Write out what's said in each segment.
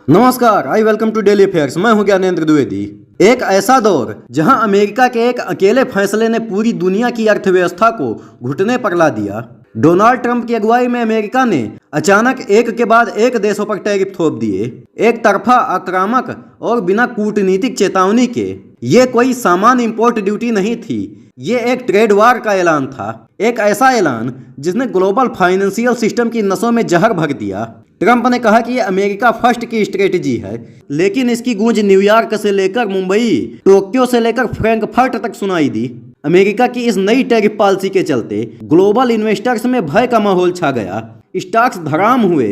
नमस्कार, I welcome to daily affairs. मैं हूं ज्ञानेंद्र द्विवेदी। एक ऐसा दौर जहां अमेरिका के एक अकेले फैसले ने पूरी दुनिया की अर्थव्यवस्था को घुटने पर ला दिया। डोनाल्ड ट्रंप की अगुवाई में अमेरिका ने अचानक एक के बाद एक देशों पर टैरिफ थोप दिए, एक तरफा, आक्रामक और बिना कूटनीतिक चेतावनी के। ये कोई सामान्य इंपोर्ट ड्यूटी नहीं थी, ये एक ट्रेड वार का ऐलान था। एक ऐसा ऐलान जिसने ग्लोबल फाइनेंशियल सिस्टम की नसों में जहर भर दिया। ट्रंप ने कहा कि यह अमेरिका फर्स्ट की स्ट्रेटेजी है, लेकिन इसकी गूंज न्यूयॉर्क से लेकर मुंबई, टोक्यो से लेकर फ्रैंकफर्ट तक सुनाई दी। अमेरिका की इस नई टैरिफ पॉलिसी के चलते ग्लोबल इन्वेस्टर्स में भय का माहौल छा गया। स्टॉक्स धड़ाम हुए,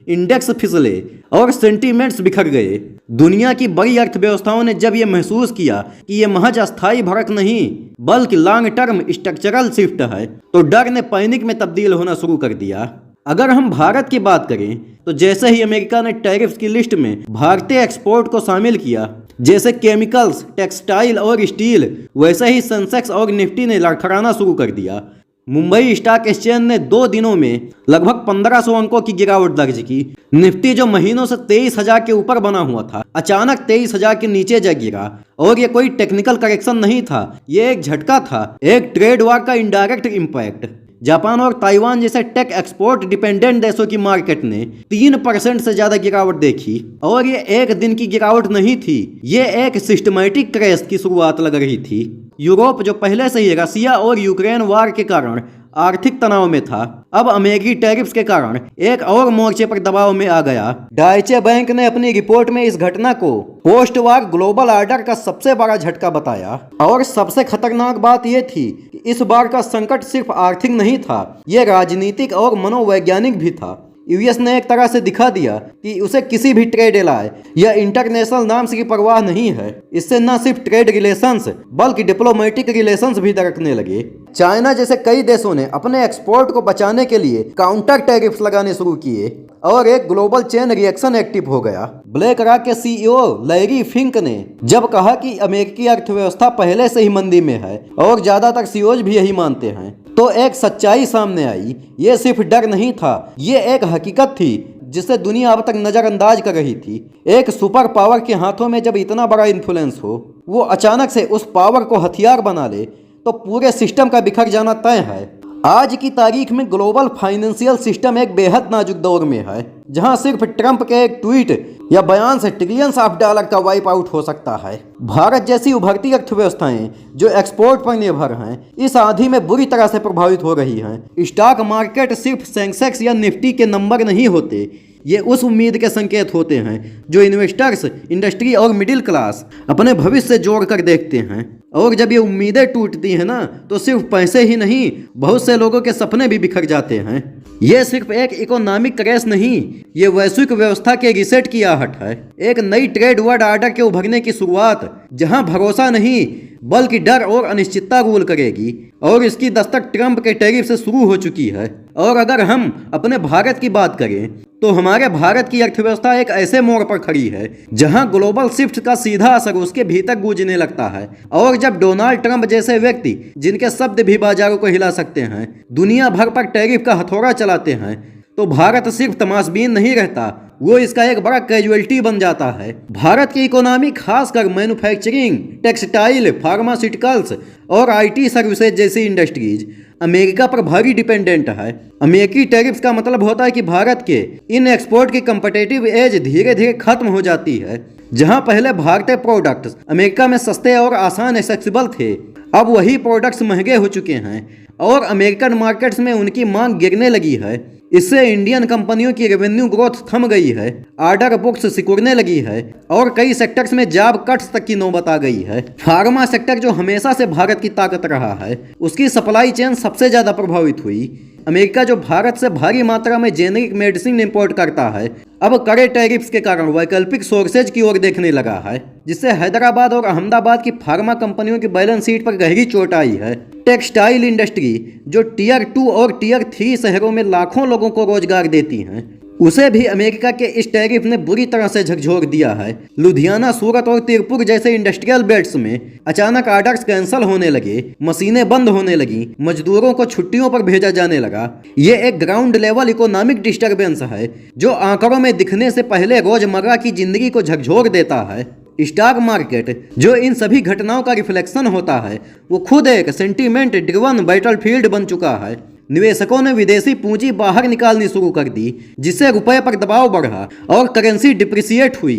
इंडेक्स फिसले और सेंटीमेंट्स बिखर गए। दुनिया की बड़ी अर्थव्यवस्थाओं ने जब यह महसूस किया कि यह महज अस्थायी भड़क नहीं बल्कि लॉन्ग टर्म स्ट्रक्चरल शिफ्ट है, तो डर ने पैनिक में तब्दील होना शुरू कर दिया। अगर हम भारत की बात करें तो जैसे ही अमेरिका ने टैरिफ्स की लिस्ट में भारतीय एक्सपोर्ट को शामिल किया, जैसे केमिकल्स, टेक्सटाइल और स्टील, वैसे ही सेंसेक्स और निफ्टी ने लड़खड़ाना शुरू कर दिया। मुंबई स्टॉक एक्सचेंज ने 2 दिनों में लगभग 1500 अंकों की गिरावट दर्ज की। निफ्टी जो महीनों से 23,000 के ऊपर बना हुआ था, अचानक 23,000 के नीचे जा गिरा। और ये कोई टेक्निकल करेक्शन नहीं था, ये एक झटका था, एक ट्रेड वॉर का इनडायरेक्ट इम्पैक्ट। जापान और ताइवान जैसे टेक एक्सपोर्ट डिपेंडेंट देशों की मार्केट ने 3% से ज्यादा गिरावट देखी। और ये एक दिन की गिरावट नहीं थी, ये एक सिस्टमैटिक क्रैश की शुरुआत लग रही थी। यूरोप जो पहले से ही रसिया और यूक्रेन वार के कारण आर्थिक तनाव में था, अब अमेरिकी टैरिफ्स के कारण एक और मोर्चे पर दबाव में आ गया। डायचे बैंक ने अपनी रिपोर्ट में इस घटना को पोस्ट वार ग्लोबल ऑर्डर का सबसे बड़ा झटका बताया। और सबसे खतरनाक बात यह थी कि इस बार का संकट सिर्फ आर्थिक नहीं था, यह राजनीतिक और मनोवैज्ञानिक भी था। यूएस ने एक तरह से दिखा दिया कि उसे किसी भी ट्रेड एलाय या इंटरनेशनल नॉर्म्स की परवाह नहीं है। इससे न सिर्फ ट्रेड रिलेशंस बल्कि डिप्लोमेटिक रिलेशंस भी दरकने लगे। चाइना जैसे कई देशों ने अपने एक्सपोर्ट को बचाने के लिए काउंटर टैरिफ्स लगाने शुरू किए और एक ग्लोबल चेन रिएक्शन एक्टिव हो गया। ब्लैक रॉक के सीईओ लैरी फिंक ने जब कहा कि अमेरिकी अर्थव्यवस्था पहले से ही मंदी में है और ज्यादातर सीईओज भी यही मानते हैं, तो एक सच्चाई सामने आई। ये सिर्फ डर नहीं था, ये एक हकीकत थी जिसे दुनिया अब तक नजरअंदाज कर रही थी। एक सुपर पावर के हाथों में जब इतना बड़ा इन्फ्लुएंस हो, वो अचानक से उस पावर को हथियार बना ले, तो पूरे सिस्टम का बिखर जाना तय है। आज की तारीख में ग्लोबल फाइनेंशियल सिस्टम एक बेहद नाजुक दौर में है, जहां सिर्फ ट्रंप के एक ट्वीट या बयान से ट्रिलियंस ऑफ डॉलर का वाइप आउट हो सकता है। भारत जैसी उभरती अर्थव्यवस्थाएं जो एक्सपोर्ट पर निर्भर हैं, इस आंधी में बुरी तरह से प्रभावित हो रही हैं। स्टॉक मार्केट सिर्फ सेंसेक्स या निफ्टी के नंबर नहीं होते, ये उस उम्मीद के संकेत होते हैं जो इन्वेस्टर्स, इंडस्ट्री और मिडिल क्लास अपने भविष्य से जोड़ कर देखते हैं। और जब ये उम्मीदें टूटती हैं ना, तो सिर्फ पैसे ही नहीं, बहुत से लोगों के सपने भी बिखर जाते हैं। ये सिर्फ एक इकोनॉमिक क्रैश नहीं, ये वैश्विक व्यवस्था के रिसेट की आहट है। एक नई ट्रेड वर्ल्ड ऑर्डर के उभरने की शुरुआत, जहां भरोसा नहीं बल्कि डर और अनिश्चितता रूल करेगी। और इसकी दस्तक ट्रंप के टैरिफ से शुरू हो चुकी है। और अगर हम अपने भारत की बात करें तो हमारे भारत की अर्थव्यवस्था एक ऐसे मोड़ पर खड़ी है जहां ग्लोबल शिफ्ट का सीधा असर उसके भीतर गूंजने लगता है। और जब डोनाल्ड ट्रंप जैसे व्यक्ति, जिनके शब्द भी बाजारों को हिला सकते हैं, दुनिया भर पर टैरिफ का हथौड़ा चलाते हैं, तो भारत सिर्फ तमाशबीन नहीं रहता, वो इसका एक बड़ा कैजुअलिटी बन जाता है। भारत की इकोनॉमी, खासकर मैन्युफैक्चरिंग, टेक्सटाइल, फार्मास्यूटिकल्स और आईटी सर्विसेज जैसी इंडस्ट्रीज अमेरिका पर भारी डिपेंडेंट है। अमेरिकी टैरिफ्स का मतलब होता है कि भारत के इन एक्सपोर्ट की कंपिटिटिव एज धीरे धीरे खत्म हो जाती है। जहां पहले भारतीय प्रोडक्ट्स अमेरिका में सस्ते और आसान एक्सेसिबल थे, अब वही प्रोडक्ट्स महंगे हो चुके हैं और अमेरिकन मार्केट्स में उनकी मांग गिरने लगी है। इससे इंडियन कंपनियों की रेवेन्यू ग्रोथ थम गई है, ऑर्डर बुक्स सिकुड़ने लगी है और कई सेक्टर्स में जॉब कट्स तक की नौबत आ गई है। फार्मा सेक्टर जो हमेशा से भारत की ताकत रहा है, उसकी सप्लाई चेन सबसे ज्यादा प्रभावित हुई। अमेरिका जो भारत से भारी मात्रा में जेनेरिक मेडिसिन इंपोर्ट करता है, अब कड़े टैरिफ्स के कारण वैकल्पिक सोर्सेज की ओर देखने लगा है, जिससे हैदराबाद और अहमदाबाद की फार्मा कंपनियों की बैलेंस शीट पर गहरी चोट आई है। टेक्सटाइल इंडस्ट्री जो टियर 2 और टियर 3 शहरों में लाखों लोगों को रोजगार देती हैं, उसे भी अमेरिका के इस टैरिफ ने बुरी तरह से झकझोर दिया है। लुधियाना, सूरत और तिरपुर जैसे इंडस्ट्रियल बेल्ट्स में अचानक ऑर्डर्स कैंसिल होने लगे, मशीनें बंद होने लगी, मजदूरों को छुट्टियों पर भेजा जाने लगा। ये एक ग्राउंड लेवल इकोनॉमिक डिस्टर्बेंस है जो आंकड़ों में दिखने से पहले रोजमर्रा की जिंदगी को झकझोर देता है। स्टॉक मार्केट, जो इन सभी घटनाओं का रिफ्लेक्शन होता है, वो खुद एक सेंटीमेंट ड्रिवन बैटलफील्ड बन चुका है। निवेशकों ने विदेशी पूंजी बाहर निकालनी शुरू कर दी, जिससे रुपए पर दबाव बढ़ा और करेंसी डिप्रिसिएट हुई।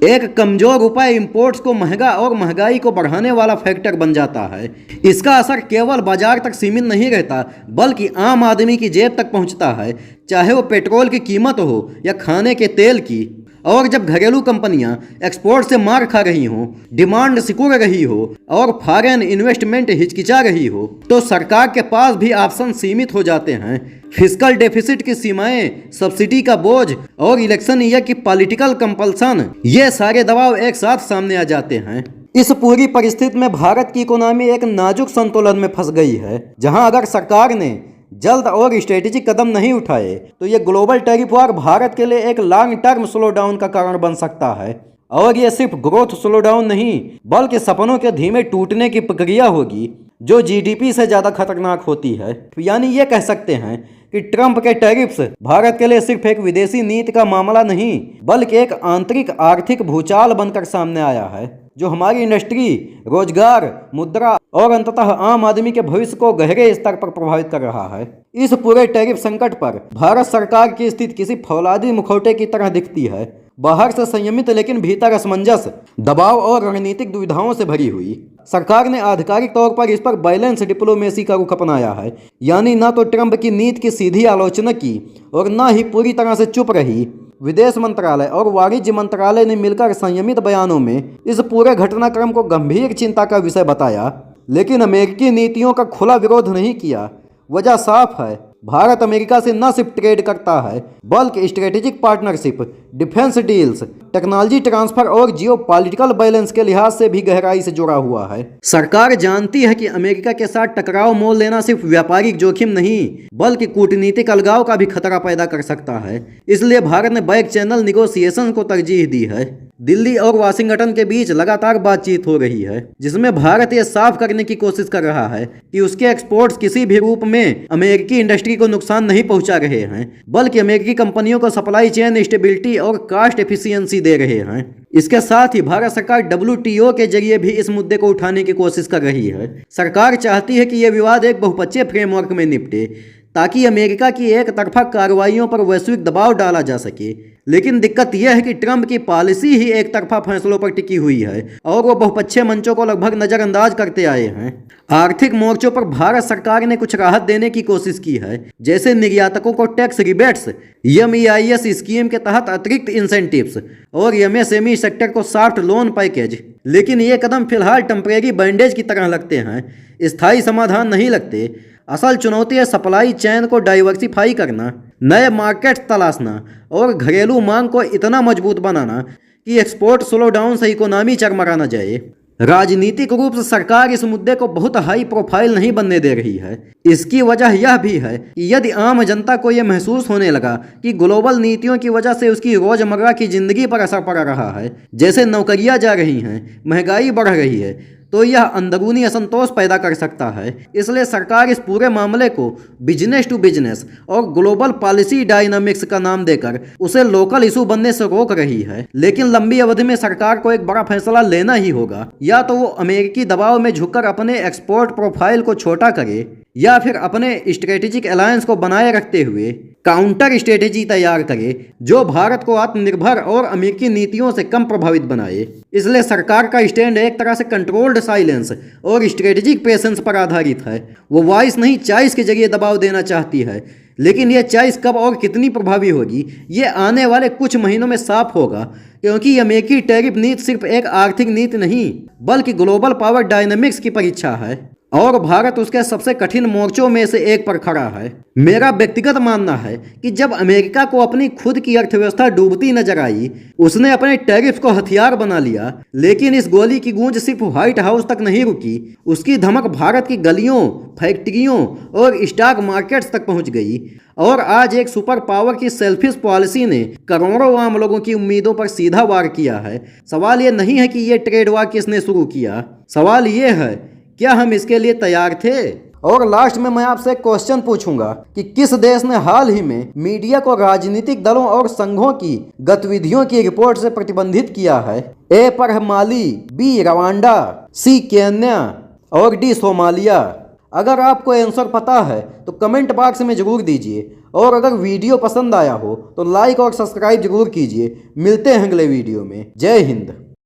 एक कमजोर रुपए इंपोर्ट्स को महंगा और महंगाई को बढ़ाने वाला फैक्टर बन जाता है। इसका असर केवल बाजार तक सीमित नहीं रहता, बल्कि आम आदमी की जेब तक पहुंचता है, चाहे वो पेट्रोल की कीमत हो या खाने के तेल की। और जब घरेलू कंपनियां एक्सपोर्ट से मार खा रही हों, डिमांड सिकुड़ रही हो और फॉरेन इन्वेस्टमेंट हिचकिचा रही हो, तो सरकार के पास भी ऑप्शन सीमित हो जाते हैं। फिस्कल डेफिसिट की सीमाएं, सब्सिडी का बोझ और इलेक्शन ईयर की पॉलिटिकल कंपल्सन, ये सारे दबाव एक साथ सामने आ जाते हैं। इस पूरी परिस्थिति में भारत की इकोनॉमी एक नाजुक संतुलन में फंस गई है, जहां अगर सरकार ने जल्द और स्ट्रेटेजिक कदम नहीं उठाए तो ये ग्लोबल टैरिफ वॉर भारत के लिए एक लॉन्ग टर्म स्लो डाउन का कारण बन सकता है। और ये सिर्फ ग्रोथ स्लो डाउन नहीं, बल्कि सपनों के धीमे टूटने की प्रक्रिया होगी, जो जीडीपी से ज़्यादा खतरनाक होती है। यानी ये कह सकते हैं कि ट्रंप के टैरिफ्स भारत के लिए सिर्फ एक विदेशी नीति का मामला नहीं, बल्कि एक आंतरिक आर्थिक भूचाल बनकर सामने आया है, जो हमारी इंडस्ट्री, रोजगार, मुद्रा और अंततः आम आदमी के भविष्य को गहरे स्तर पर प्रभावित कर रहा है। इस पूरे टैरिफ संकट पर भारत सरकार की स्थिति किसी फौलादी मुखौटे की तरह दिखती है, बाहर से संयमित लेकिन भीतर असमंजस, दबाव और रणनीतिक दुविधाओं से भरी हुई। सरकार ने आधिकारिक तौर पर इस पर बैलेंस डिप्लोमेसी का रुख अपनाया है, यानी न तो ट्रंप की नीति की सीधी आलोचना की और न ही पूरी तरह से चुप रही। विदेश मंत्रालय और वाणिज्य मंत्रालय ने मिलकर संयमित बयानों में इस पूरे घटनाक्रम को गंभीर चिंता का विषय बताया, लेकिन अमेरिकी नीतियों का खुला विरोध नहीं किया। वजह साफ है, भारत अमेरिका से न सिर्फ ट्रेड करता है, बल्कि strategic partnership, defence deals, technology transfer और जियोपॉलिटिकल बैलेंस के लिहाज से भी गहराई से जुड़ा हुआ है। सरकार जानती है कि अमेरिका के साथ टकराव मोल लेना सिर्फ व्यापारिक जोखिम नहीं, बल्कि कूटनीतिक अलगाव का भी खतरा पैदा कर सकता है। इसलिए भारत ने बैक चैनल निगोसिएशन को तरजीह दी है। दिल्ली और वाशिंगटन के बीच लगातार बातचीत हो रही है, जिसमें भारत ये साफ करने की कोशिश कर रहा है कि उसके एक्सपोर्ट्स किसी भी रूप में अमेरिकी इंडस्ट्री को नुकसान नहीं पहुंचा रहे हैं, बल्कि अमेरिकी कंपनियों को सप्लाई चेन स्टेबिलिटी और कॉस्ट एफिशिएंसी दे रहे हैं। इसके साथ ही भारत सरकार WTO के जरिए भी इस मुद्दे को उठाने की कोशिश कर रही है। सरकार चाहती है कि यह विवाद एक बहुपक्षीय फ्रेमवर्क में निपटे, ताकि अमेरिका की एक तरफा कार्रवाइयों पर वैश्विक दबाव डाला जा सके। लेकिन दिक्कत यह है कि ट्रंप की पॉलिसी ही एक तरफा फैसलों पर टिकी हुई है और वो बहुपक्षीय मंचों को लगभग नजरअंदाज करते आए हैं। आर्थिक मोर्चों पर भारत सरकार ने कुछ राहत देने की कोशिश की है, जैसे निर्यातकों को टैक्स रिबेट्स, MEIS स्कीम के तहत अतिरिक्त इंसेंटिव्स और MSME सेक्टर को सॉफ्ट लोन पैकेज। लेकिन ये कदम फिलहाल टेम्परेरी बैंडेज की तरह लगते हैं, स्थायी समाधान नहीं लगते। असल चुनौती है सप्लाई चेन को डाइवर्सिफाई करना, नए मार्केट तलाशना और घरेलू मांग को इतना मजबूत बनाना कि एक्सपोर्ट स्लो डाउन से इकोनॉमी चरमरा न जाए। राजनीतिक रूप से सरकार इस मुद्दे को बहुत हाई प्रोफाइल नहीं बनने दे रही है। इसकी वजह यह भी है कि यदि आम जनता को यह महसूस होने लगा कि ग्लोबल नीतियों की वजह से उसकी रोजमर्रा की जिंदगी पर असर पड़ रहा है, जैसे नौकरियां जा रही हैं, महंगाई बढ़ रही है, तो यह अंदरूनी असंतोष पैदा कर सकता है। इसलिए सरकार इस पूरे मामले को बिजनेस टू बिजनेस और ग्लोबल पॉलिसी डायनामिक्स का नाम देकर उसे लोकल इशू बनने से रोक रही है। लेकिन लंबी अवधि में सरकार को एक बड़ा फैसला लेना ही होगा, या तो वो अमेरिकी दबाव में झुककर अपने एक्सपोर्ट प्रोफाइल को छोटा करे, या फिर अपने स्ट्रेटेजिक अलायंस को बनाए रखते हुए काउंटर स्ट्रेटेजी तैयार करे जो भारत को आत्मनिर्भर और अमेरिकी नीतियों से कम प्रभावित बनाए। इसलिए सरकार का स्टैंड एक तरह से कंट्रोल्ड साइलेंस और स्ट्रेटेजिक पेशेंस पर आधारित है। वो वॉइस नहीं चॉइस के जरिए दबाव देना चाहती है, लेकिन यह चॉइस कब और कितनी प्रभावी होगी ये आने वाले कुछ महीनों में साफ होगा, क्योंकि अमेरिकी टैरिफ नीति सिर्फ एक आर्थिक नीति नहीं, बल्कि ग्लोबल पावर डायनामिक्स की परीक्षा है। और भारत उसके सबसे कठिन मोर्चों में से एक पर खड़ा है। मेरा व्यक्तिगत मानना है कि जब अमेरिका को अपनी खुद की अर्थव्यवस्था डूबती नजर आई, उसने अपने टैरिफ को हथियार बना लिया। लेकिन इस गोली की गूंज सिर्फ व्हाइट हाउस तक नहीं रुकी, उसकी धमक भारत की गलियों, फैक्ट्रियों और स्टॉक मार्केट्स तक पहुंच गई। और आज एक सुपर पावर की सेल्फिश पॉलिसी ने करोड़ों आम लोगों की उम्मीदों पर सीधा वार किया है। सवाल ये नहीं है कि ये ट्रेड वार किसने शुरू किया, सवाल ये है क्या हम इसके लिए तैयार थे। और लास्ट में मैं आपसे एक क्वेश्चन पूछूंगा कि किस देश ने हाल ही में मीडिया को राजनीतिक दलों और संघों की गतिविधियों की रिपोर्ट से प्रतिबंधित किया है। ए पर है माली, बी रवांडा, सी केन्या और डी सोमालिया। अगर आपको आंसर पता है तो कमेंट बॉक्स में जरूर दीजिए, और अगर वीडियो पसंद आया हो तो लाइक और सब्सक्राइब जरूर कीजिए। मिलते हैं अगले वीडियो में। जय हिंद।